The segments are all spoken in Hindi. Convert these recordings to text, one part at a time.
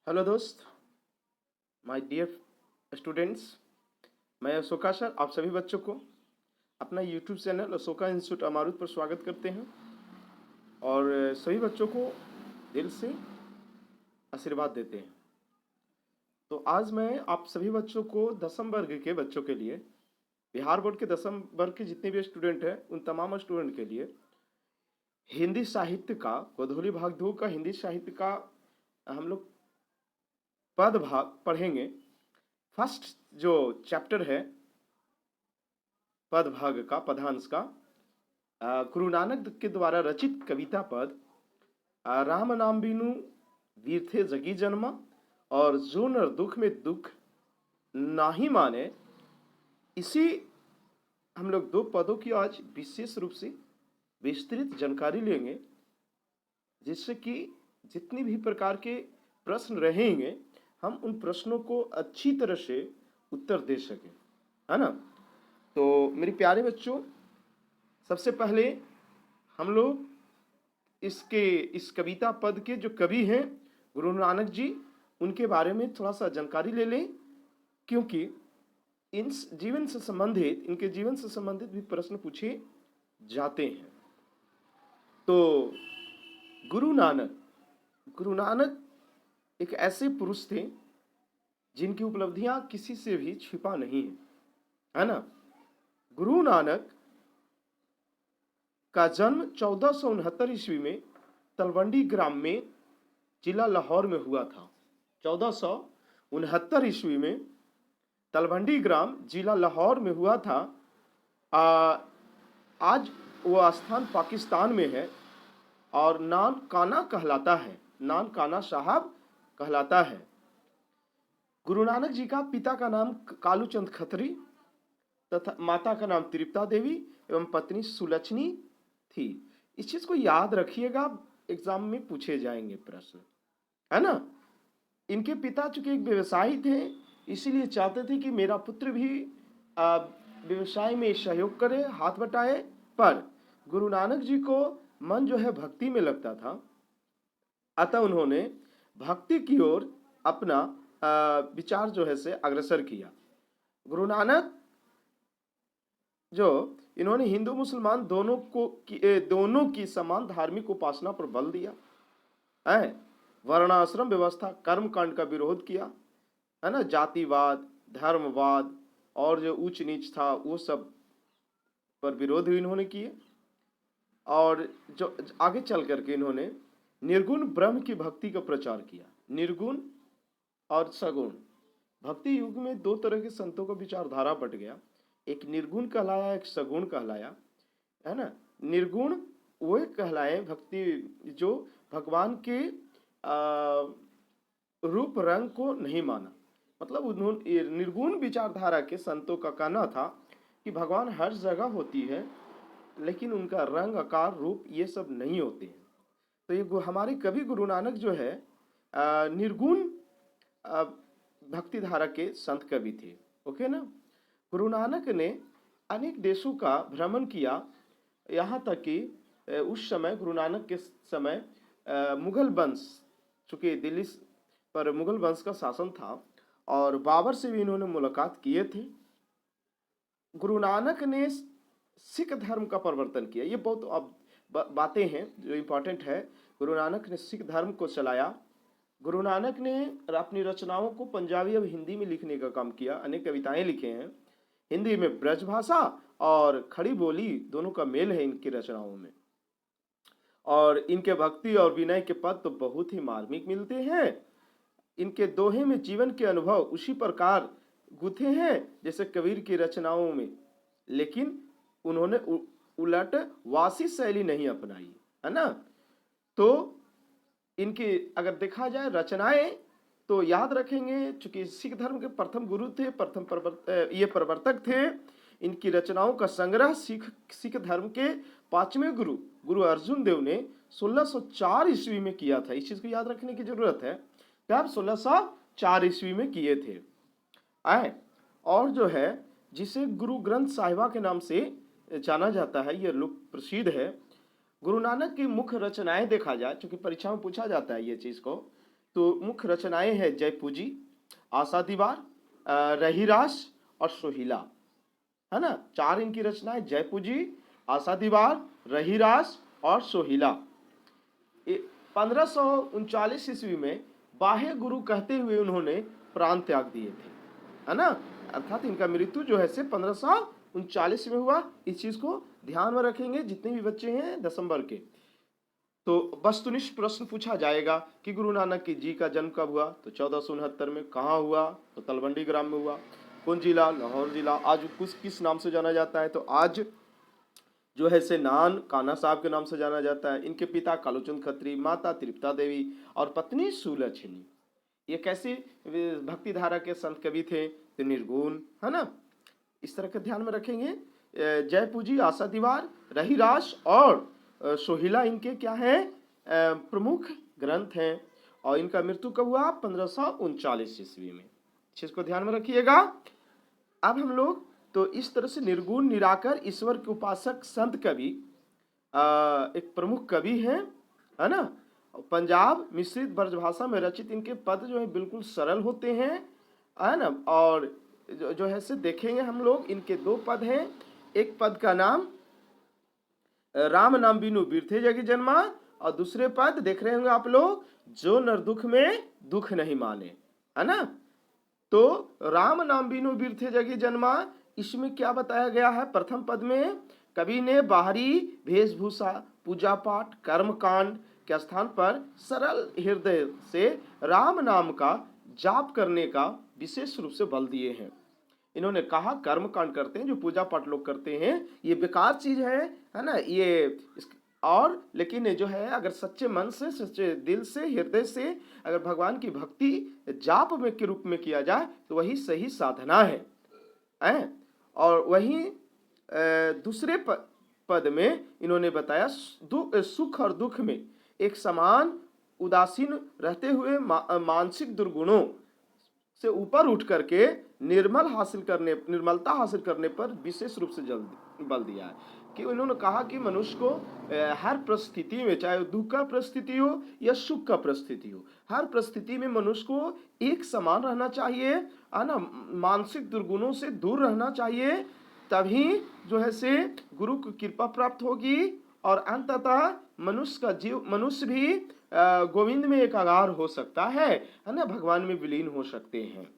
हेलो दोस्त, माय डियर स्टूडेंट्स। मैं अशोका सर आप सभी बच्चों को अपना यूट्यूब चैनल अशोका इंस्टीट्यूट अमारुत पर स्वागत करते हैं और सभी बच्चों को दिल से आशीर्वाद देते हैं। तो आज मैं आप सभी बच्चों को दसम वर्ग के बच्चों के लिए, बिहार बोर्ड के दसम वर्ग के जितने भी स्टूडेंट हैं उन तमाम स्टूडेंट के लिए हिंदी साहित्य का गोधूली भाग 2 का हिंदी साहित्य का हम लोग पद भाग पढ़ेंगे। फर्स्ट जो चैप्टर है पद भाग का पदांश का गुरु नानक के द्वारा रचित कविता पद राम नाम बिनु वीर थे जगी जन्मा और जो नर दुख में दुख नाही माने। इसी हम लोग दो पदों की आज विशेष रूप से विस्तृत जानकारी लेंगे, जिससे कि जितनी भी प्रकार के प्रश्न रहेंगे हम उन प्रश्नों को अच्छी तरह से उत्तर दे सकें, है ना। तो मेरे प्यारे बच्चों, सबसे पहले हम लोग इस कविता पद के जो कवि हैं गुरु नानक जी, उनके बारे में थोड़ा सा जानकारी ले लें, क्योंकि इनके जीवन से संबंधित भी प्रश्न पूछे जाते हैं। तो गुरु नानक एक ऐसे पुरुष थे जिनकी उपलब्धियां किसी से भी छिपा नहीं है ना। गुरु नानक का जन्म 1469 ईस्वी में तलवंडी ग्राम में जिला लाहौर में हुआ था। 1469 ईस्वी में तलवंडी ग्राम जिला लाहौर में हुआ था। आज वो स्थान पाकिस्तान में है और नानकाना कहलाता है, नानकाना साहब कहलाता है। गुरु नानक जी का पिता का नाम कालूचंद खत्री तथा माता का नाम त्रिपता देवी एवं पत्नी सुलक्षणी थी। इस चीज को याद रखिएगा, एग्जाम में पूछे जाएंगे प्रश्न, है ना। इनके पिता चूंकि एक व्यवसायी थे, इसीलिए चाहते थे कि मेरा पुत्र भी व्यवसाय में सहयोग करे, हाथ बटाए। पर गुरु नानक जी को मन जो है भक्ति में लगता था, अतः उन्होंने भक्ति की ओर अपना विचार जो है से अग्रसर किया। गुरु नानक जो इन्होंने हिंदू मुसलमान दोनों की समान धार्मिक उपासना पर बल दिया है। वर्णाश्रम व्यवस्था, कर्म कांड का विरोध किया, है ना। जातिवाद, धर्मवाद और जो ऊंच नीच था वो सब पर विरोध भी इन्होंने किए। और जो आगे चल करके इन्होंने निर्गुण ब्रह्म की भक्ति का प्रचार किया। निर्गुण और सगुण भक्ति युग में दो तरह के संतों का विचारधारा बट गया, एक निर्गुण कहलाया, एक सगुण कहलाया, है ना। निर्गुण वो कहलाए भक्ति जो भगवान के रूप रंग को नहीं माना। मतलब उन्होंने निर्गुण विचारधारा के संतों का कहना था कि भगवान हर जगह होती है, लेकिन उनका रंग, आकार, रूप ये सब नहीं होते हैं। तो ये हमारे कवि गुरु नानक जो है निर्गुण भक्ति धारा के संत कवि थे, ओके ना। गुरु नानक ने अनेक देशों का भ्रमण किया, यहाँ तक कि उस समय गुरु नानक के समय मुगल वंश, चूंकि दिल्ली पर मुगल वंश का शासन था और बाबर से भी इन्होंने मुलाकात किए थे। गुरु नानक ने सिख धर्म का प्रवर्तन किया। ये बहुत अब बातें हैं जो इम्पोर्टेंट है। गुरु नानक ने सिख धर्म को चलाया। गुरु नानक ने अपनी रचनाओं को पंजाबी और हिंदी में लिखने का काम किया। अनेक कविताएं लिखे हैं। हिंदी में ब्रज भाषा और खड़ी बोली दोनों का मेल है इनकी रचनाओं में। और इनके भक्ति और विनय के पद तो बहुत ही मार्मिक मिलते हैं। इनके दोहे में जीवन के अनुभव उसी प्रकार गुथे हैं जैसे कबीर की रचनाओं में, लेकिन उन्होंने उलट वासी शैली नहीं अपनाई, है ना। तो इनकी अगर देखा जाए रचनाएं तो याद रखेंगे, चूंकि सिख धर्म के प्रथम गुरु थे, ये प्रवर्तक थे। इनकी रचनाओं का संग्रह सिख धर्म के 5वें गुरु अर्जुन देव ने 1604 ईस्वी में किया था। इस चीज को याद रखने की जरूरत है। कब? 1604 ईस्वी में किए थे। और जो है जिसे गुरु ग्रंथ साहिबा के नाम से जाना जाता है, यह लोक प्रसिद्ध है। गुरु नानक की मुख्य रचनाएं देखा जाए, क्योंकि परीक्षा में पूछा जाता है ये चीज को, तो मुख्य रचनाएं हैं जयपूजी, आशा दीवार, रहीरास और सोहिला, है ना। चार इनकी रचनाएं जयपूजी, आशा दीवार, रहीरास और सोहिला। 1539 ईस्वी में बाह्य गुरु कहते हुए उन्होंने प्राण त्याग दिए थे, है ना। अर्थात इनका मृत्यु जो है से 1539 में हुआ। इस चीज को ध्यान में रखेंगे जितने भी बच्चे हैं दिसंबर के। तो वस्तुनिष्ठ प्रश्न पूछा जाएगा कि गुरु नानक जी का जन्म कब हुआ, तो 1469 में। कहाँ हुआ, तो तलवंडी ग्राम में हुआ। कौन जिला, लाहौर जिला। आज किस नाम से जाना जाता है, तो आज जो है से नान कान्हा साहब के नाम से जाना जाता है। इनके पिता कालूचंद खत्री, माता तृप्ता देवी और पत्नी सुलक्षणी। ये कैसे भक्ति धारा के संत कवि थे, तो निर्गुण, है ना। इस तरह के ध्यान में रखेंगे। जयपूजी, आशा दीवार, रहीरास और सोहिला इनके क्या हैं, प्रमुख ग्रंथ हैं। और इनका मृत्यु कब हुआ, 1539 ईस्वी में। इसको ध्यान में रखिएगा। अब हम लोग तो इस तरह से निर्गुण निराकर ईश्वर के उपासक संत कवि एक प्रमुख कवि हैं, है ना। पंजाब मिश्रित ब्रजभाषा में रचित इनके पद जो है बिल्कुल सरल होते हैं, है ना। और जो है से देखेंगे हम लोग, इनके दो पद हैं। एक पद का नाम राम नाम बिनु बिरथे जगी जन्मा, और दूसरे पद देख रहे होंगे आप लोग, जो नर दुख में दुख नहीं माने, है ना। तो राम नाम बिनु बिरथे जगी जन्मा, इसमें क्या बताया गया है, प्रथम पद में कवि ने बाहरी वेशभूषा, पूजा पाठ, कर्म कांड के स्थान पर सरल हृदय से राम नाम का जाप करने का विशेष रूप से बल दिए हैं। इन्होंने कहा कर्म कांड करते हैं, जो पूजा पाठ लोग करते हैं, ये बेकार चीज है ना ये। और लेकिन जो है अगर सच्चे मन से, सच्चे दिल से, हृदय से अगर भगवान की भक्ति जाप में के रूप में किया जाए तो वही सही साधना है। और वहीं दूसरे पद में इन्होंने बताया सुख और दुख में एक समान उदासीन रहते हुए मानसिक दुर्गुणों से ऊपर उठ करके निर्मलता हासिल करने पर विशेष रूप से बल दिया है। कि उन्होंने कहा कि मनुष्य को हर परिस्थिति में, चाहे दुख का परिस्थिति हो या सुख का परिस्थिति हो, हर परिस्थिति में मनुष्य को एक समान रहना चाहिए, है ना। मानसिक दुर्गुणों से दूर रहना चाहिए, तभी जो है से गुरु की कृपा प्राप्त होगी और अंततः मनुष्य भी गोविंद में एकाकार हो सकता है ना, भगवान में विलीन हो सकते हैं।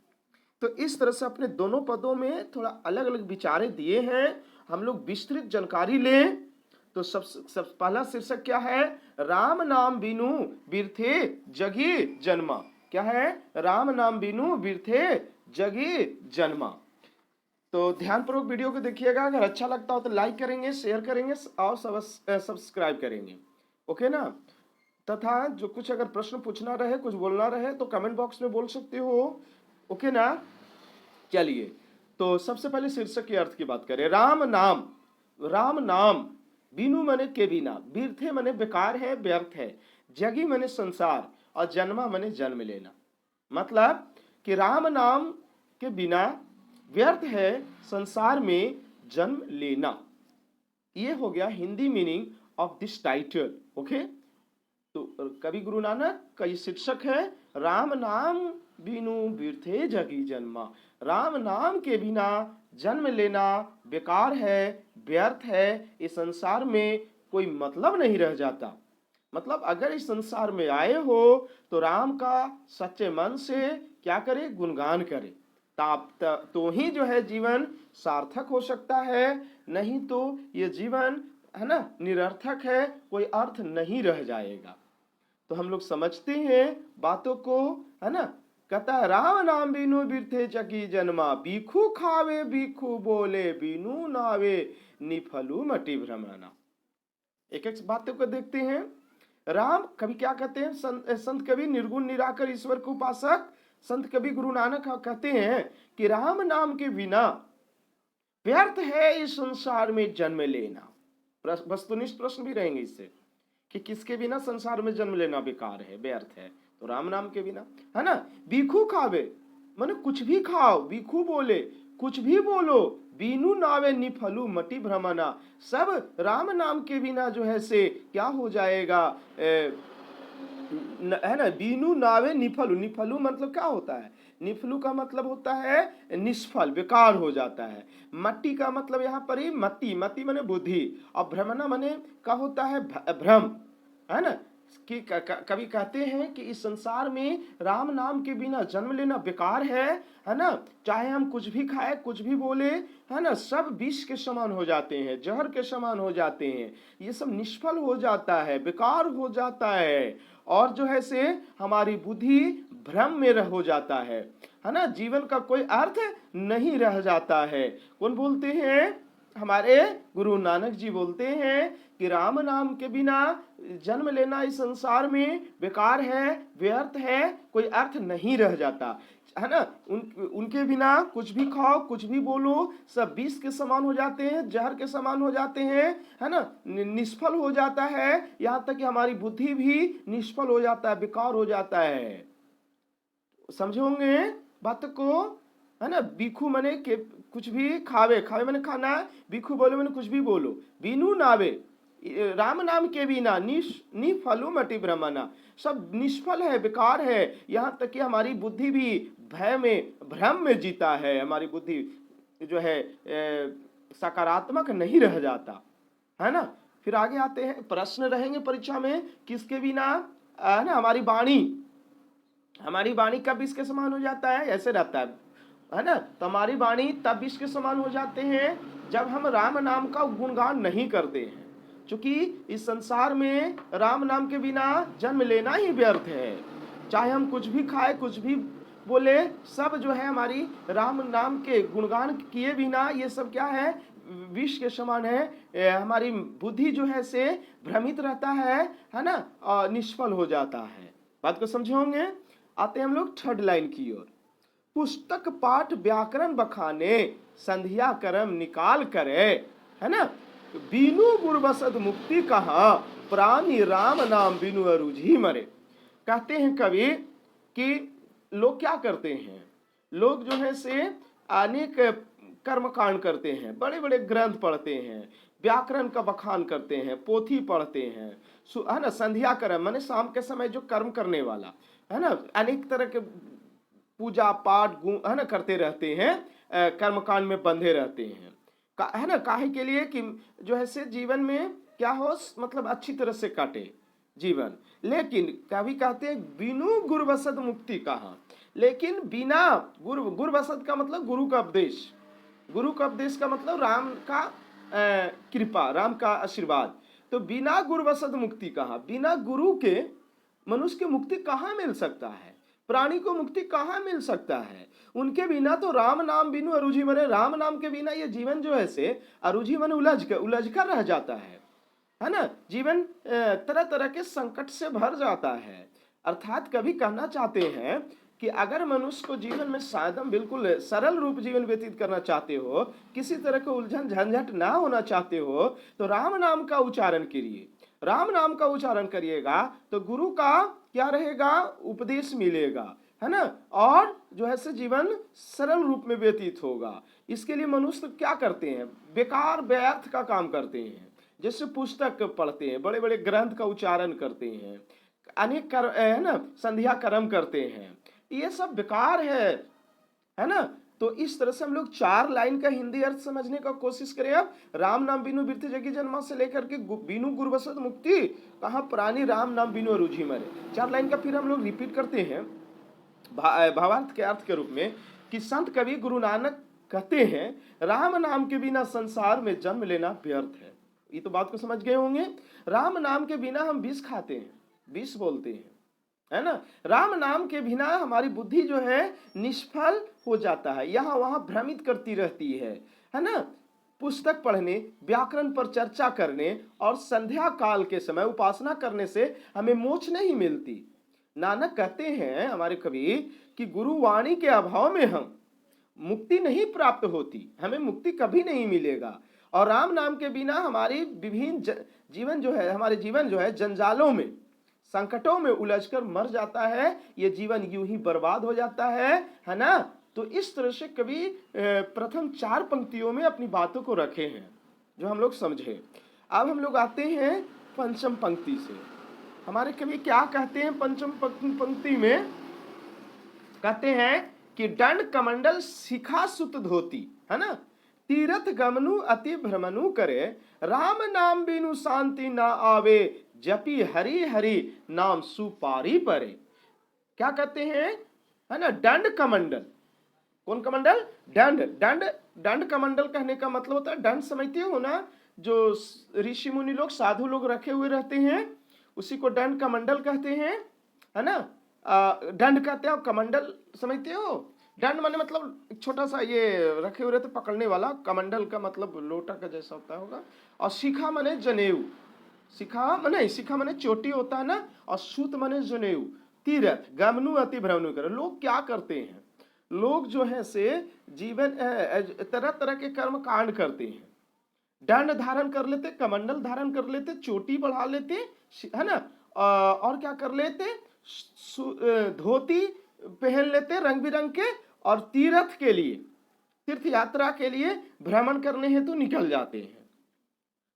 तो इस तरह से अपने दोनों पदों में थोड़ा अलग अलग विचारे दिए हैं। हम लोग विस्तृत जानकारी लें तो सब पहला शीर्षक क्या है, राम नाम बिनु बिरथे जगी जन्मा। क्या है, राम नाम बिनु बिरथे जगी जन्मा। तो ध्यानपूर्वक वीडियो को देखिएगा। अगर अच्छा लगता हो तो लाइक करेंगे, शेयर करेंगे और सब्सक्राइब करेंगे, ओके ना। तथा जो कुछ अगर प्रश्न पूछना रहे, कुछ बोलना रहे तो कमेंट बॉक्स में बोल सकते हो, ओके ना। चलिए, तो सबसे पहले शीर्षक के अर्थ की बात करें। राम नाम बिनु मने के बिना, बिरथे मने बेकार है, व्यर्थ है, जगी मने संसार और जन्मा मने जन्म लेना। मतलब कि राम नाम के बिना व्यर्थ है संसार में जन्म लेना। ये हो गया Hindi meaning of this title, okay. तो कवि गुरु नानक का ये शीर्षक है, राम नाम बिनु बिरथे जगी जन्मा। राम नाम के बिना जन्म लेना बेकार है, व्यर्थ है, इस संसार में कोई मतलब नहीं रह जाता। मतलब अगर इस संसार में आए हो तो राम का सच्चे मन से क्या करे, गुणगान करे, तो ही जो है जीवन सार्थक हो सकता है। नहीं तो ये जीवन, है ना, निरर्थक है, कोई अर्थ नहीं रह जाएगा। तो हम लोग समझते हैं बातों को, है ना। कहता है राम नाम बिनु बिरथे जगी जन्मा, बीखू खावे बीखू बोले, बिनु नावे निफलू मटी भ्रमणा। एक एक बातों को देखते हैं। राम कवि क्या कहते हैं, संत कवि निर्गुण निराकर ईश्वर के उपासक संत कवि गुरु नानक कहते हैं कि राम नाम के बिना व्यर्थ है इस संसार में जन्म लेना। वस्तुनिष्ठ प्रश्न भी रहेंगे इससे कि किसके बिना संसार में जन्म लेना बेकार है, व्यर्थ है, तो राम नाम के बिना, है ना। बीखू खावे माने कुछ भी खाओ, बीखू बोले कुछ भी बोलो, बीनू नावे निफलू मटी भ्रमणा। सब राम नाम के बिना जो है से क्या हो जाएगा, है ना, बीनू नावे निफलू। निफलू मतलब क्या होता है? निफलू का मतलब होता है निष्फल, बेकार हो जाता है। मट्टी का मतलब यहाँ पर ही मति, मति माने बुद्धि, और भ्रमणा माने का होता है भ्रम, है ना। कि कभी कहते हैं कि इस संसार में राम नाम के बिना जन्म लेना बेकार है ना। चाहे हम कुछ भी खाए, कुछ भी बोले, है ना, सब विष के समान हो जाते हैं, जहर के समान हो जाते हैं। ये सब निष्फल हो जाता है, बेकार हो जाता है, और जो है से हमारी बुद्धि भ्रम में हो जाता है ना। जीवन का कोई अर्थ नहीं रह जाता है। कौन बोलते हैं? हमारे गुरु नानक जी बोलते हैं कि राम नाम के बिना जन्म लेना इस संसार में बेकार है, व्यर्थ है, कोई अर्थ नहीं रह जाता, है ना। उनके बिना कुछ भी खाओ, कुछ भी बोलो, सब विष के समान हो जाते हैं, जहर के समान हो जाते हैं, है ना, निष्फल हो जाता है। यहाँ तक कि हमारी बुद्धि भी निष्फल हो जाता है, बेकार हो जाता है। समझे होंगे बात को, है ना। बीखू मने के कुछ भी खावे, खावे मैंने खाना, बीखू बोलो मैंने कुछ भी बोलो, बीनू नावे, राम नाम के बिना निफलु मति भ्रमना, सब निष्फल है, बेकार है। यहाँ तक कि हमारी बुद्धि भी भय में, भ्रम में जीता है। हमारी बुद्धि जो है सकारात्मक नहीं रह जाता, है ना। फिर आगे आते हैं, प्रश्न रहेंगे परीक्षा में, किसके बिना, है ना, हमारी वाणी, हमारी वाणी कब इसके समान हो जाता है? ऐसे रहता है ना। तो हमारी वाणी तब इसके समान हो जाते हैं जब हम राम नाम का गुणगान नहीं करते हैं। क्योंकि इस संसार में राम नाम के बिना जन्म लेना ही व्यर्थ है। चाहे हम कुछ भी खाए, कुछ भी बोले, सब जो है हमारी राम नाम के गुणगान किए बिना ये सब क्या है? विष के समान है। हमारी बुद्धि जो है से भ्रमित रहता है ना, और निष्फल हो जाता है। बात को समझे होंगे। आते हैं हम लोग थर्ड लाइन की ओर। पुस्तक पाठ व्याकरण बखाने, संध्या कर्म निकाल करे, है ना। बीनू गुरबसद मुक्ति कहा, प्राणी राम नाम बिनु अरुझी मरे। कहते हैं कवि कि लोग क्या करते हैं? लोग जो है से अनेक कर्मकांड करते हैं, बड़े बड़े ग्रंथ पढ़ते हैं, व्याकरण का बखान करते हैं, पोथी पढ़ते हैं, है ना। संध्या कर्म माने शाम के समय जो कर्म करने वाला, है ना, अनेक तरह के पूजा पाठ है ना करते रहते हैं, कर्मकांड में बंधे रहते हैं, है ना। काहे के लिए? कि जो है से जीवन में क्या हो, मतलब अच्छी तरह से काटे जीवन। लेकिन कभी कहते हैं बिनु गुरबसद मुक्ति कहा, लेकिन बिना गुरबसद का मतलब गुरु का उपदेश, गुरु का उपदेश का मतलब राम का कृपा, राम का आशीर्वाद। तो बिना गुरबसद मुक्ति कहा, बिना गुरु के मनुष्य की मुक्ति कहाँ मिल सकता है? प्राणी को मुक्ति कहाँ मिल सकता है? उनके बिना तो राम नाम बिनु अरुझी मने, राम नाम के बिना ये जीवन जो है से अरुझी मने उलझ कर रह जाता है ना। जीवन तरह तरह के संकट से भर जाता है। अर्थात कभी कहना चाहते हैं कि अगर मनुष्य को जीवन में सादम बिल्कुल सरल रूप जीवन व्यतीत करना चाहते हो, किसी तरह के उलझन झंझट ना होना चाहते हो, तो राम नाम का उच्चारण करिए। राम नाम का उच्चारण करिएगा तो गुरु का क्या रहेगा? उपदेश मिलेगा, है ना, और जो है से जीवन सरल रूप में व्यतीत होगा। इसके लिए मनुष्य क्या करते हैं? बेकार व्यर्थ का काम करते हैं, जैसे पुस्तक पढ़ते हैं, बड़े बड़े ग्रंथ का उच्चारण करते हैं, अनेक है ना, संध्या कर्म करते हैं, ये सब बेकार है ना। तो इस तरह से हम लोग 4 लाइन का हिंदी अर्थ समझने का कोशिश करें। अब राम नाम बिनु बिरथ जगी जन्मा से लेकर के बिनु गुरबसद मुक्ति कहा, प्राणी राम नाम बिनु अरुझी मरे। 4 लाइन का फिर हम लोग रिपीट करते हैं भावार्थ के अर्थ के रूप में कि संत कवि गुरु नानक कहते हैं राम नाम के बिना संसार में जन्म लेना व्यर्थ है। ये तो बात को समझ गए होंगे। राम नाम के बिना हम विष खाते हैं, विष बोलते हैं, है ना। राम नाम के बिना हमारी बुद्धि जो है निष्फल हो जाता है, यहाँ वहां भ्रमित करती रहती है ना। पुस्तक पढ़ने, व्याकरण पर चर्चा करने और संध्या काल के समय उपासना करने से हमें मोक्ष नहीं मिलती। नानक कहते हैं हमारे कवि कि गुरु वाणी के अभाव में हम मुक्ति नहीं प्राप्त होती, हमें मुक्ति कभी नहीं मिलेगा। और राम नाम के बिना हमारी विभिन्न जीवन जो है, हमारे जीवन जो है जंजालों में, संकटों में उलझकर मर जाता है। ये जीवन यूं ही बर्बाद हो जाता है ना। तो इस तरह से कवि प्रथम 4 पंक्तियों में अपनी बातों को रखे हैं जो हम लोग समझे। अब हम लोग आते हैं पंचम पंक्ति से। हमारे कवि क्या कहते हैं पंचम पंक्ति में, कहते हैं कि दंड कमंडल शिखा सुत धोती, है ना, तीरथ गमनु अति भ्रमनु करे, राम नाम बिनु शांति ना आवे, जपी हरि हरि नाम सुपारी परे। क्या कहते हैं, है ना, दंड कमंडल। कौन कमंडल? दंड। दंड दंड कमंडल कहने का मतलब होता है, दंड समझते हो ना, जो ऋषि मुनि लोग साधु लोग रखे हुए रहते हैं, उसी को दंड कमंडल कहते हैं, है ना। दंड कहते हैं, कमंडल समझते हो? दंड माने मतलब एक छोटा सा ये रखे हुए रहते पकड़ने वाला, कमंडल का मतलब लोटा का जैसा होता होगा। और शिखा माने जनेऊ, शिखा माने चोटी होता है ना, और सूत माने जनेऊ। तीरथ गमनु अति भ्रमनु करे, लोग क्या करते हैं, लोग जो है से जीवन तरह तरह के कर्म कांड करते हैं, दंड धारण कर लेते, कमंडल धारण कर लेते, चोटी बढ़ा लेते, है ना, और क्या कर लेते, धोती पहन लेते रंग बिरंग के, और तीर्थ के लिए, तीर्थ यात्रा के लिए भ्रमण करने हेतु निकल जाते हैं।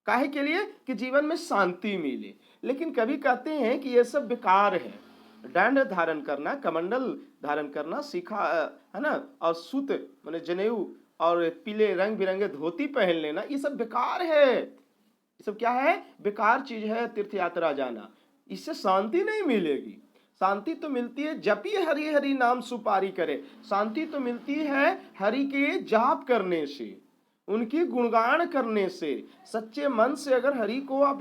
काहे के लिए? कि जीवन में शांति मिले। लेकिन कभी कहते हैं कि यह सब बेकार है, दंड धारण करना, कमंडल धारण करना, शिखा, है ना, और सूत माने जनेऊ, और पीले रंग बिरंगे धोती पहन लेना, ये सब बेकार है। ये सब क्या है? बेकार चीज है तीर्थ यात्रा जाना, इससे शांति नहीं मिलेगी। शांति तो मिलती है जपी हरि हरि नाम सुपारी करे, शांति तो मिलती है हरि के जाप करने से, उनकी गुणगान करने से। सच्चे मन से अगर हरि को आप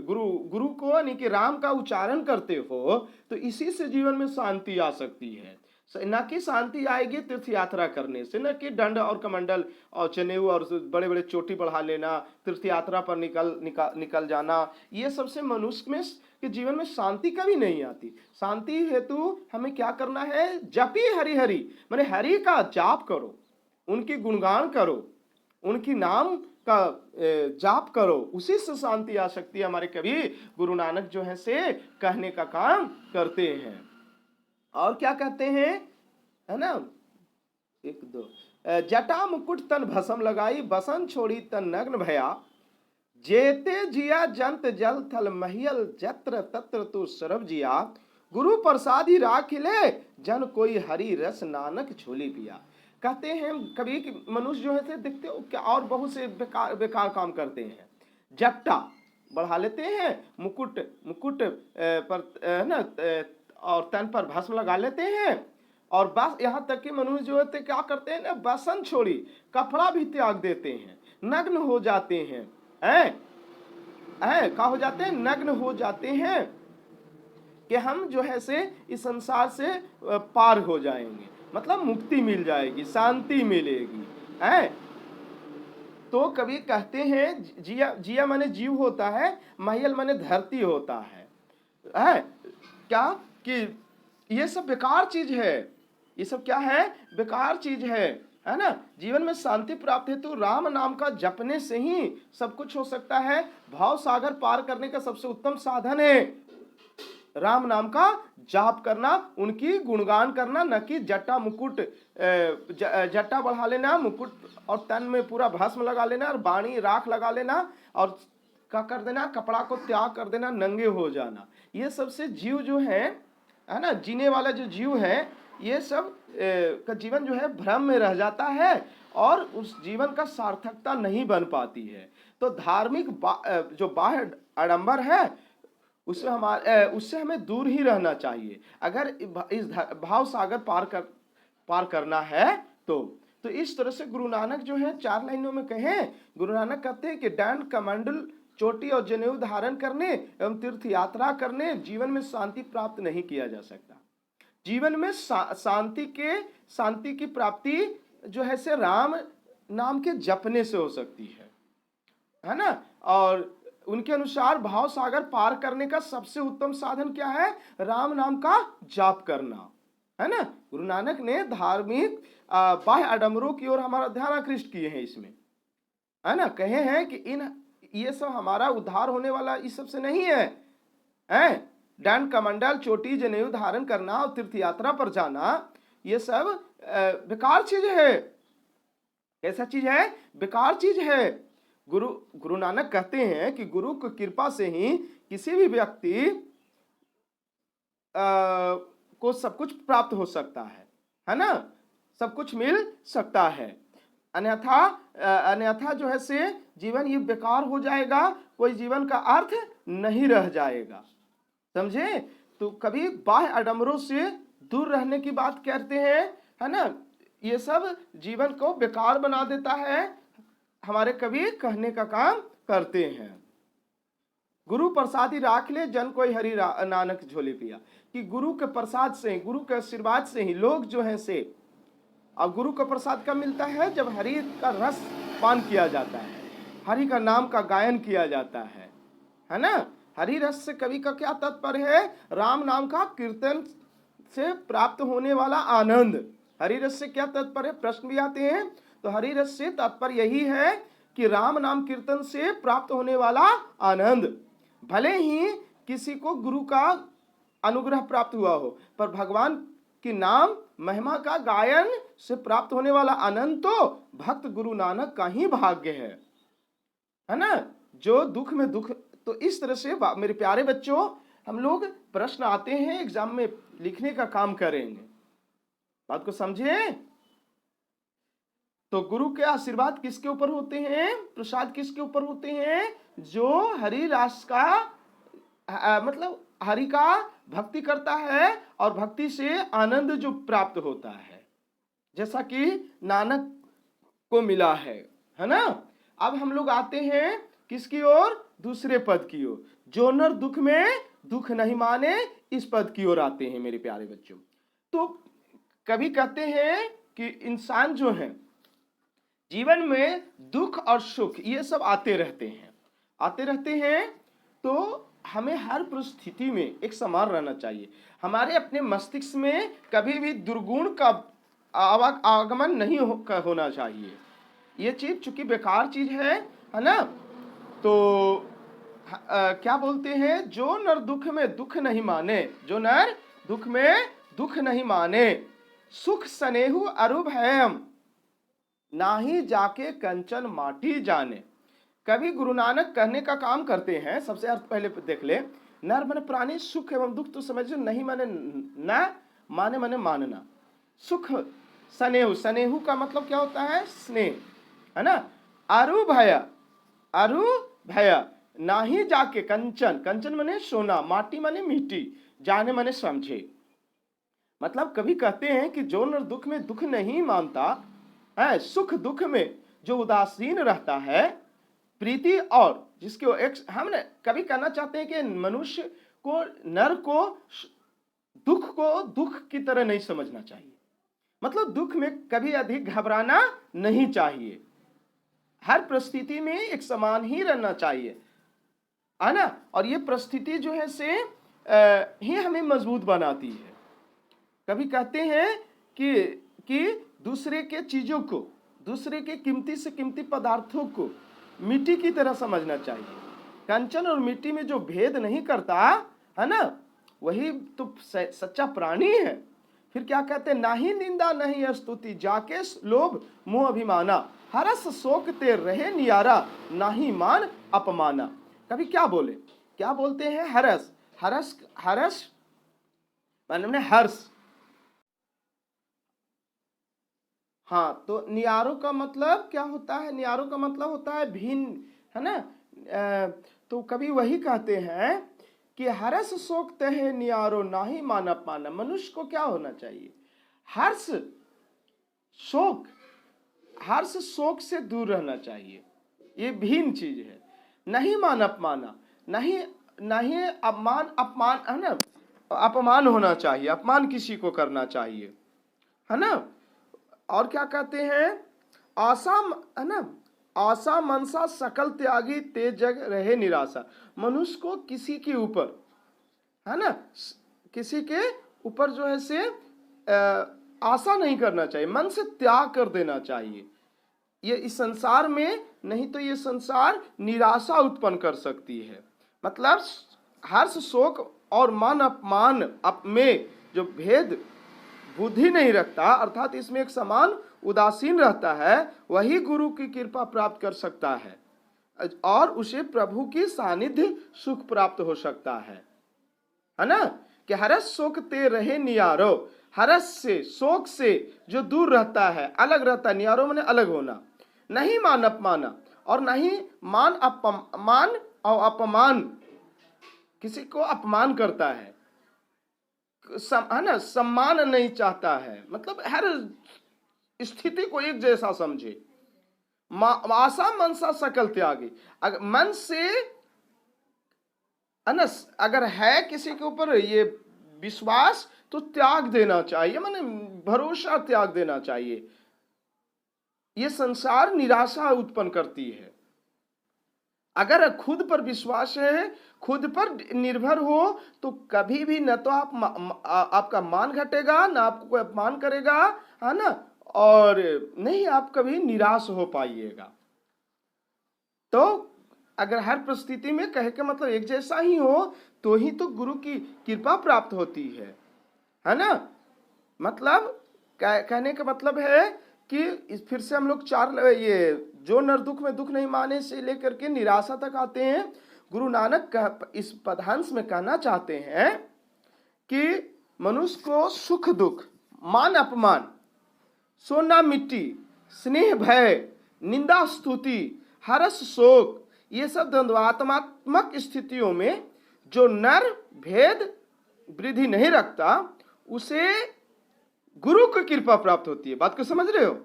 गुरु को यानी कि राम का उच्चारण करते हो, तो इसी से जीवन में शांति आ सकती है। न कि शांति आएगी तीर्थ यात्रा करने से, न कि दंड और कमंडल और जनेऊ और बड़े बड़े चोटी बढ़ा लेना, तीर्थ यात्रा पर निकल जाना, ये सबसे मनुष्य में के जीवन में शांति कभी नहीं आती। शांति हेतु हमें क्या करना है? जपी हरि हरि, माने हरि का जाप करो, उनकी गुणगान करो, उनकी नाम का जाप करो, उसी से शांति आ सकती है। हमारे कवि गुरु नानक जो है से कहने का काम करते हैं। और क्या कहते हैं, है ना, एक दो, जटा मुकुट तन भस्म लगाई, बसन छोड़ी तन नग्न भया, जेते जिया जंत जल थल महियल, जत्र तत्र तू सरब जिया, गुरु प्रसादी राखिले, जन कोई हरि रस नानक झोली पिया। कहते हैं कभी कि मनुष्य जो है से देखते हो क्या और बहुत से बेकार काम करते हैं। जट्टा बढ़ा लेते हैं, मुकुट पर ना, और तन पर भस्म लगा लेते हैं, और बस यहाँ तक कि मनुष्य जो है क्या करते हैं ना, बसन छोड़ी कपड़ा भी त्याग देते हैं, नग्न हो जाते हैं, क्या हो जाते हैं? नग्न हो जाते हैं कि हम जो है से इस संसार से पार हो जाएंगे, मतलब मुक्ति मिल जाएगी, शांति मिलेगी, है। तो कभी कहते हैं जिया माने जीव होता है, महियल माने धरती होता है, क्या कि ये सब बेकार चीज है। ये सब क्या है? बेकार चीज है ना। जीवन में शांति प्राप्त है तो राम नाम का जपने से ही सब कुछ हो सकता है। भाव सागर पार करने का सबसे उत्तम साधन है राम नाम का जाप करना, उनकी गुणगान करना, न कि जट्टा मुकुट, जट्टा बढ़ा लेना, मुकुट और तन में पूरा भस्म लगा लेना, और बाणी राख लगा लेना, और क्या कर देना? कपड़ा को त्याग कर देना, नंगे हो जाना। ये सबसे जीव जो है ना, जीने वाला जो जीव है, ये सब का जीवन जो है भ्रम में रह जाता है और उस जीवन का सार्थकता नहीं बन पाती है। तो धार्मिक जो बाह्य आडंबर है उससे हमें दूर ही रहना चाहिए अगर इस भाव सागर पार करना है तो इस तरह से गुरु नानक जो है 4 लाइनों में कहे, गुरु नानक कहते हैं कि दंड कमंडल चोटी और जनेऊ धारण करने एवं तीर्थ यात्रा करने जीवन में शांति प्राप्त नहीं किया जा सकता। जीवन में शांति की प्राप्ति जो है से राम नाम के जपने से हो सकती है ना। और उनके अनुसार भाव सागर पार करने का सबसे उत्तम साधन क्या है? राम नाम का जाप करना, है ना। गुरु नानक ने धार्मिक बाह्य आडंबरों की ओर हमारा ध्यान आकृष्ट किए हैं इसमें, है ना। कहे हैं कि ये सब हमारा उद्धार होने वाला इस सब से नहीं है, दंड कमंडल चोटी जनेऊ धारण करना और तीर्थ यात्रा पर जाना, ये सब बेकार चीज है। कैसा चीज है? बेकार चीज है। गुरु नानक कहते हैं कि गुरु की कृपा से ही किसी भी व्यक्ति को सब कुछ प्राप्त हो सकता है ना, सब कुछ मिल सकता है। अन्यथा जो है से जीवन ये बेकार हो जाएगा, कोई जीवन का अर्थ नहीं रह जाएगा, समझे। तो कभी बाह्य आडंबरों से दूर रहने की बात करते हैं, है ना, ये सब जीवन को बेकार बना देता है, हमारे कवि कहने का काम करते हैं। गुरु प्रसादी राख ले जन कोई हरि नानक झोली पिया, कि गुरु के प्रसाद से, गुरु के आशीर्वाद से ही लोग जो है से, और गुरु का प्रसाद कब मिलता है, जब हरि का रस पान किया जाता है, हरि का नाम का गायन किया जाता है ना। हरि रस से कवि का क्या तात्पर्य है, राम नाम का कीर्तन से प्राप्त होने वाला आनंद। हरि रस से क्या तात्पर्य, प्रश्न भी आते हैं, तो हरि रस से तात्पर्य यही है कि राम नाम कीर्तन से प्राप्त होने वाला आनंद। भले ही किसी को गुरु का अनुग्रह प्राप्त हुआ हो, पर भगवान की नाम महिमा का गायन से प्राप्त होने वाला आनंद तो भक्त गुरु नानक का ही भाग्य है ना। जो दुख में दुख, तो इस तरह से मेरे प्यारे बच्चों, हम लोग प्रश्न आते हैं एग्जाम में लिखने का काम करेंगे, बात को समझे। तो गुरु के आशीर्वाद किसके ऊपर होते हैं, प्रसाद किसके ऊपर होते हैं, जो हरि रास का मतलब हरि का भक्ति करता है और भक्ति से आनंद जो प्राप्त होता है, जैसा कि नानक को मिला है ना। अब हम लोग आते हैं किसकी ओर, दूसरे पद की ओर, जो नर दुख में दुख नहीं माने, इस पद की ओर आते हैं मेरे प्यारे बच्चों। तो कभी कहते हैं कि इंसान जो है जीवन में दुख और सुख ये सब आते रहते हैं, तो हमें हर परिस्थिति में एक समान रहना चाहिए। हमारे अपने मस्तिष्क में कभी भी दुर्गुण का आगमन नहीं होना चाहिए। ये चीज चूंकि बेकार चीज है ना। तो क्या बोलते हैं, जो नर दुख में दुख नहीं माने, जो नर दुख में दुख नहीं माने, सुख सनेहु अरुभयम नाही जाके कंचन माटी जाने। कभी गुरु नानक कहने का काम करते हैं, सबसे अर्थ पहले देख ले, नर माने प्राणी, सुख एवं दुख तो समझो, नहीं माने न, माने माने मानना, सुख सनेहु, सनेहु का मतलब क्या होता है, स्नेह, है ना। अरु भय नाही जाके कंचन, कंचन माने सोना, माटी माने मिट्टी, जाने माने समझे। मतलब कभी कहते हैं कि जो नर दुख में दुख नहीं मानता है, सुख दुख में जो उदासीन रहता है, प्रीति और जिसके एक, हमने कभी कहना चाहते हैं कि मनुष्य को, नर को दुख की तरह नहीं समझना चाहिए। मतलब दुख में कभी अधिक घबराना नहीं चाहिए, हर परिस्थिति में एक समान ही रहना चाहिए, है ना। और ये परिस्थिति जो है से ही हमें मजबूत बनाती है। कभी कहते हैं कि दूसरे के चीजों को, दूसरे के कीमती से कीमती पदार्थों को मिट्टी की तरह समझना चाहिए। कंचन और मिट्टी में जो भेद नहीं करता है ना, वही तो सच्चा प्राणी है। फिर क्या कहते हैं, नाही निंदा नहीं स्तुति, जाके लोभ मोह अभिमाना, हरस शोक ते रहे नियारा, नाही मान अपमाना। कभी क्या बोलते हैं, हरस माने हर्ष, हाँ। तो नियारों का मतलब क्या होता है, नियारों का मतलब होता है भिन्न, है ना। तो कभी वही कहते हैं कि हर्ष शोक तहे नियारो नाही मानव माना। मनुष्य को क्या होना चाहिए, हर्ष शोक से दूर रहना चाहिए, ये भिन्न चीज है। नहीं मान अपमाना, नहीं अपमान है ना, अपमान होना चाहिए, अपमान किसी को करना चाहिए, है ना। और क्या कहते हैं, आशा, है ना, आशा मनसा सकल त्यागी ते जग रहे निराशा। मनुष्य को किसी के ऊपर, है ना, किसी के ऊपर जो है से आशा नहीं करना चाहिए, मन से त्याग कर देना चाहिए। ये इस संसार में, नहीं तो ये संसार निराशा उत्पन्न कर सकती है। मतलब हर्ष शोक और मान अपमान में जो भेद बुद्धि नहीं रखता, अर्थात इसमें एक समान उदासीन रहता है, वही गुरु की कृपा प्राप्त कर सकता है। और उसे प्रभु की सानिध्य सुख प्राप्त हो सकता है ना। कि हरस शोक ते रहे नियारो, हरस से शोक से जो दूर रहता है, अलग रहता है, नियारो माने अलग होना, नहीं मान अपमाना, और नहीं मान अपमान और अपमान, किसी को अपमान करता है ना, सम्मान नहीं चाहता है, मतलब हर स्थिति को एक जैसा समझे। आशा मनसा सकल त्यागी, अगर मन से अगर है किसी के ऊपर ये विश्वास तो त्याग देना चाहिए, माने भरोसा त्याग देना चाहिए। ये संसार निराशा उत्पन्न करती है। अगर खुद पर विश्वास है, खुद पर निर्भर हो, तो कभी भी न तो आपका मान घटेगा, ना आपको कोई अपमान करेगा, है ना, और नहीं आप कभी निराश हो पाइएगा। तो अगर हर परिस्थिति में कहे के मतलब एक जैसा ही हो तो ही तो गुरु की कृपा प्राप्त होती है ना। मतलब कहने का मतलब है कि फिर से हम लोग ये जो नर दुख में दुख नहीं माने से लेकर के निराशा तक आते हैं। गुरु नानक इस पदांश में कहना चाहते हैं कि मनुष्य को सुख दुख, मान अपमान, सोना मिट्टी, स्नेह भय, निंदा स्तुति, हर्ष शोक, ये सब द्वंद्वात्मक स्थितियों में जो नर भेद वृद्धि नहीं रखता उसे गुरु की कृपा प्राप्त होती है। बात को समझ रहे हो?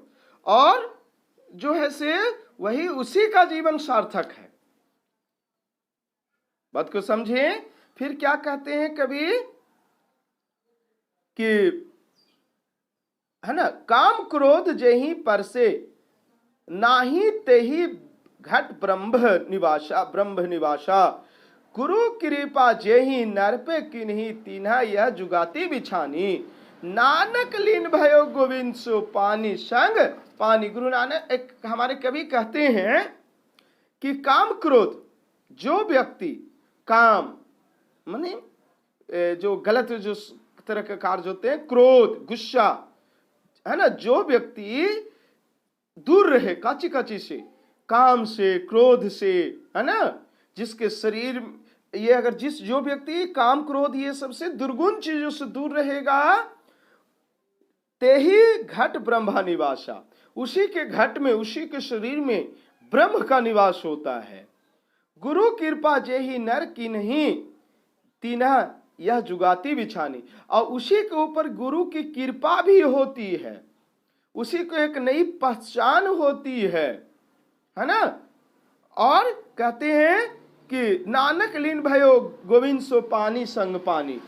और जो है से वही उसी का जीवन सार्थक है। बात को समझे? फिर क्या कहते हैं कभी कि है ना, काम क्रोध जेहि परसे, नाही तेहि घट ब्रह्म निवासा, गुरु कृपा जेहि नर पे किन्ही तीन्हा यह जुगाती बिछानी, नानक लीन भयो गोविंद सो पानी संग पानी। गुरु नानक एक हमारे कवि कहते हैं कि काम क्रोध, जो व्यक्ति काम माने जो गलत जो तरह के कार्य होते हैं, क्रोध गुस्सा, है ना, जो व्यक्ति दूर रहे काची काची से, काम से, क्रोध से, है ना, जिसके शरीर ये अगर जो व्यक्ति काम क्रोध ये सबसे दुर्गुण चीजों से दूर रहेगा, ते ही घट ब्रह्मा निवासा, उसी के घट में, उसी के शरीर में ब्रह्म का निवास होता है। गुरु कृपा जे ही नर की नहीं तीना यह जुगाती बिछानी, और उसी के ऊपर गुरु की कृपा भी होती है, उसी को एक नई पहचान होती है ना। और कहते हैं कि नानक लीन भयो गोविंद सो पानी संग पानी,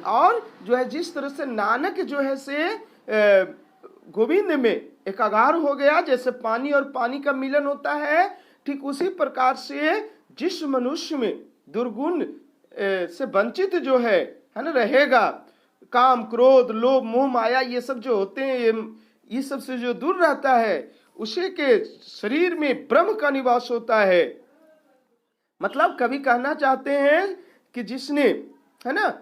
और जो है जिस तरह से नानक जो है से गोविंद में एकागार हो गया, जैसे पानी और पानी का मिलन होता है, ठीक उसी प्रकार से जिस मनुष्य में दुर्गुण से वंचित जो है ना रहेगा, काम क्रोध लोभ मोह माया ये सब जो होते हैं, ये सब से जो दूर रहता है, उसी के शरीर में ब्रह्म का निवास होता है। मतलब कभी कहना चाहते हैं कि जिसने, है ना,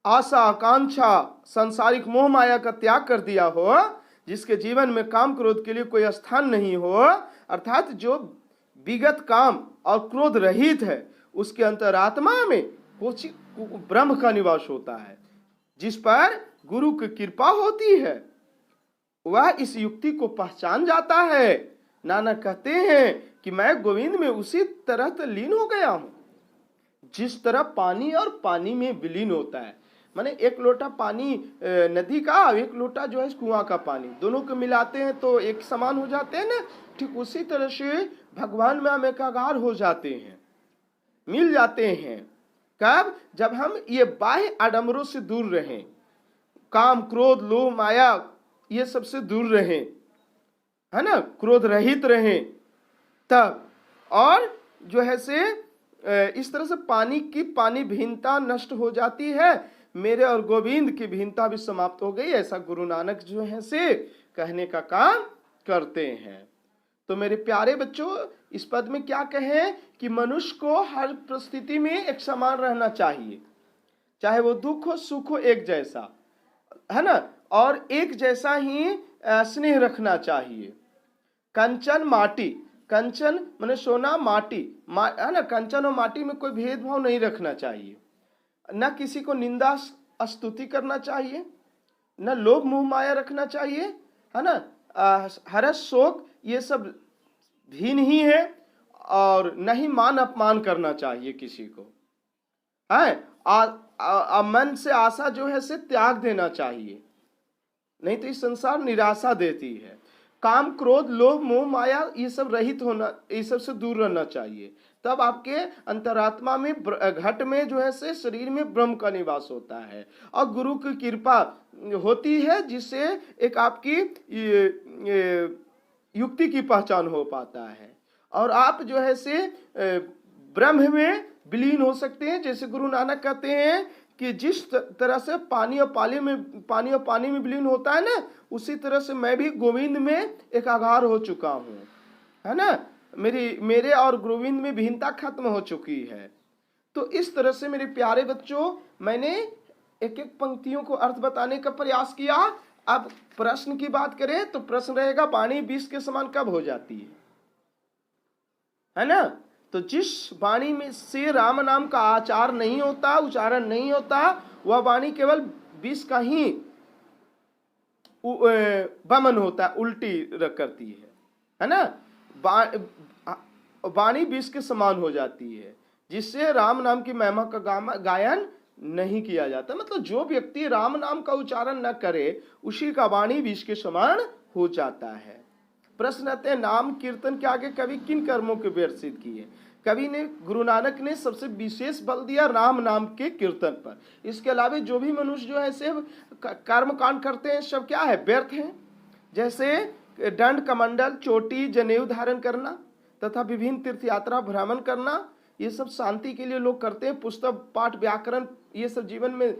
आशा आकांक्षा सांसारिक मोह माया का त्याग कर दिया हो, जिसके जीवन में काम क्रोध के लिए कोई स्थान नहीं हो, अर्थात जो विगत काम और क्रोध रहित है, उसके अंतरात्मा में कुछ ब्रह्म का निवास होता है, जिस पर गुरु की कृपा होती है, वह इस युक्ति को पहचान जाता है। नानक कहते हैं कि मैं गोविंद में उसी तरह लीन हो गया हूं जिस तरह पानी और पानी में विलीन होता है। माने एक लोटा पानी नदी का, एक लोटा जो है कुआं का पानी, दोनों को मिलाते हैं तो एक समान हो जाते हैं ना। ठीक उसी तरह से भगवान में हम एकागार हो जाते हैं, मिल जाते हैं। कब? जब हम ये बाह्य आडंबरों से दूर रहें, काम क्रोध लोभ माया ये सबसे दूर रहें, है ना, क्रोध रहित रहें तब। और जो है से इस तरह से पानी भिन्नता नष्ट हो जाती है, मेरे और गोविंद की भिन्नता भी समाप्त हो गई, ऐसा गुरु नानक जो है से कहने का काम करते हैं। तो मेरे प्यारे बच्चों, इस पद में क्या कहें कि मनुष्य को हर परिस्थिति में एक समान रहना चाहिए, चाहे वो दुख हो सुख हो एक जैसा, है ना, और एक जैसा ही स्नेह रखना चाहिए। कंचन माटी, कंचन माने सोना, माटी है ना, कंचन और माटी में कोई भेदभाव नहीं रखना चाहिए, न किसी को निंदा स्तुति करना चाहिए, न लोभ मोह माया रखना चाहिए, है ना। हर्ष शोक ये सब भी नहीं है, और न ही मान अपमान करना चाहिए किसी को, है। मन से आशा जो है से त्याग देना चाहिए, नहीं तो इस संसार निराशा देती है। काम क्रोध लोभ मोह माया ये सब रहित होना, ये सब से दूर रहना चाहिए, तब आपके अंतरात्मा में घट में जो है से शरीर में ब्रह्म का निवास होता है, और गुरु की कृपा होती है जिससे एक आपकी युक्ति की पहचान हो पाता है, और आप जो है से ब्रह्म में विलीन हो सकते हैं। जैसे गुरु नानक कहते हैं कि जिस तरह से पानी और पानी में विलीन होता है ना, उसी तरह से मैं भी गोविंद में एकाकार हो चुका हूँ, है ना। मेरे और गोविंद में भिन्नता खत्म हो चुकी है। तो इस तरह से मेरे प्यारे बच्चों, मैंने एक एक पंक्तियों को अर्थ बताने का प्रयास किया। अब प्रश्न की बात करें तो प्रश्न रहेगा, वाणी विष के समान कब हो जाती है ना। तो जिस वाणी में से राम नाम का आचार नहीं होता, उच्चारण नहीं होता, वह वाणी केवल विष का ही वमन होता है, उल्टी करती है ना। वाणी विष के समान हो जाती है, जिससे राम नाम की महिमा का गायन नहीं किया जाता। मतलब जो व्यक्ति राम नाम का उच्चारण न करे, उसी का वाणी विष के समान हो जाता है। प्रश्न आते हैं, नाम कीर्तन के आगे कवि किन कर्मों के वर्णित किए। कवि ने, गुरु नानक ने सबसे विशेष बल दिया राम नाम के कीर्तन पर। इसके अलावा जो भी मनुष्य जो है से कर्म कांड करते हैं, सब क्या है, व्यर्थ है। जैसे दंड कमंडल, चोटी, जनेऊ धारण करना तथा विभिन्न तीर्थ यात्रा भ्रमण करना, ये सब शांति के लिए लोग करते हैं। पुस्तक पाठ व्याकरण ये सब जीवन में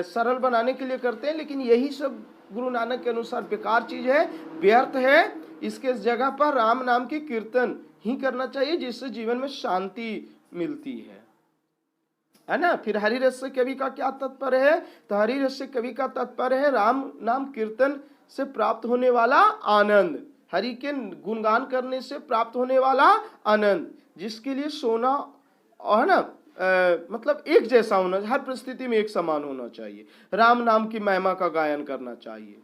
सरल बनाने के लिए करते हैं, लेकिन यही सब गुरु नानक के अनुसार बेकार चीज है, व्यर्थ है। इसके जगह पर राम नाम की कीर्तन ही करना चाहिए, जिससे जीवन में शांति मिलती है ना। फिर हरि रस से कवि का क्या तात्पर्य है, तो हरि रस से कवि का तात्पर्य है राम नाम कीर्तन से प्राप्त होने वाला आनंद, हरि के गुणगान करने से प्राप्त होने वाला आनंद, जिसके लिए सोना और ना मतलब एक जैसा होना, हर परिस्थिति में एक समान होना चाहिए। राम नाम की महिमा का गायन करना चाहिए।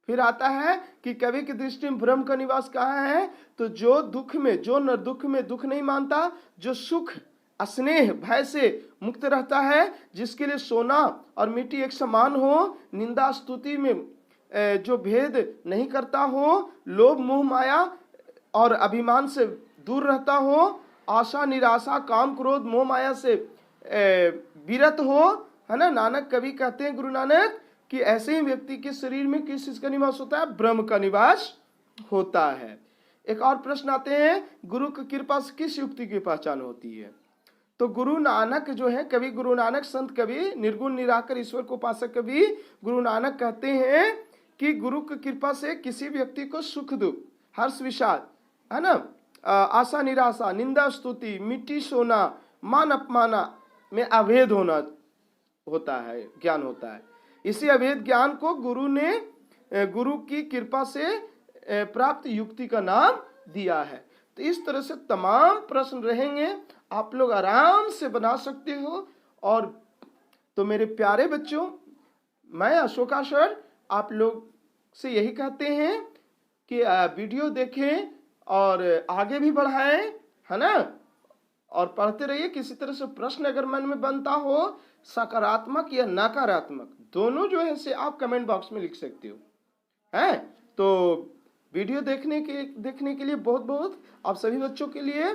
फिर आता है कि कवि की दृष्टि में ब्रह्म का निवास कहाँ है, तो जो दुख में, जो न दुख में दुख नहीं मानता, जो सुख स्नेह भय से मुक्त रहता है, जिसके लिए सोना और मिट्टी एक समान हो, निंदा स्तुति में जो भेद नहीं करता हो, लोभ मोह माया और अभिमान से दूर रहता हो, आशा निराशा काम क्रोध मोह माया से विरत हो, है ना। नानक कवि कहते हैं, गुरु नानक, कि ऐसे ही व्यक्ति के शरीर में किस चीज का निवास होता है, ब्रह्म का निवास होता है। एक और प्रश्न आते हैं, गुरु की कृपा से किस युक्ति की पहचान होती है। तो गुरु नानक जो है, कवि गुरु नानक संत कवि निर्गुण निराकर ईश्वर को उपासक कवि गुरु नानक कहते हैं कि गुरु की कृपा से किसी व्यक्ति को सुख दुख, हर्ष विषाद, है ना, आशा निराशा, निंदा स्तुति, मिट्टी सोना, मान अपमाना में अभेद होता है, ज्ञान होता है। इसी अभेद ज्ञान को गुरु की कृपा से प्राप्त युक्ति का नाम दिया है। तो इस तरह से तमाम प्रश्न रहेंगे, आप लोग आराम से बना सकते हो। और तो मेरे प्यारे बच्चों, मैं अशोका सर आप लोग से यही कहते हैं कि वीडियो देखें और आगे भी बढ़ाएं, है ना, और पढ़ते रहिए। किसी तरह से प्रश्न अगर मन में बनता हो, सकारात्मक या नकारात्मक, दोनों जो है से आप कमेंट बॉक्स में लिख सकते हो, हैं। तो वीडियो देखने के लिए बहुत बहुत आप सभी बच्चों के लिए